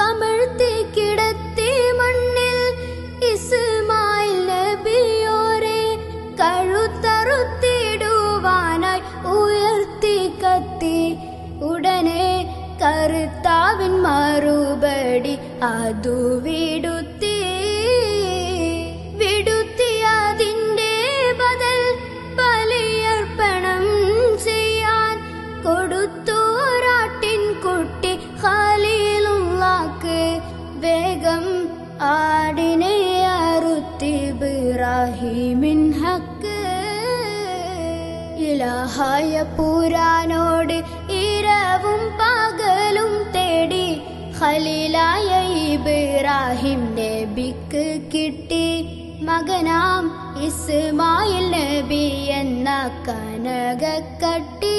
കമഴ്ത്തി കിടത്തി മണ്ണിൽ ഇസ്മായിൽ നബിയോരെ കഴുത്തറുത്തിടുവാനായി ഉയർത്തി കത്തി. ഉടനെ കർത്താവിൻ മറുപടി അതു വിടുത്തി. വിടുത്തിയതിൻ്റെ ബദൽ ബലിയർപ്പണം ചെയ്യാൻ കൊടുത്തു ഒരാട്ടിൻകുട്ടി ഖലീലുള്ളാക്ക്. വേഗം ആടിനെ അറുത്തി ഇബ്രാഹിമിൻ ഹക്ക്. ഇലാഹായ പുരാനോട് ഇരവും പകലും തേടി ഖലീലായ ഇബ്രാഹിം നബിക്ക് കിട്ടി. മകനാം ഇസ്മായിൽ നബി എന്ന കനകക്കട്ടി.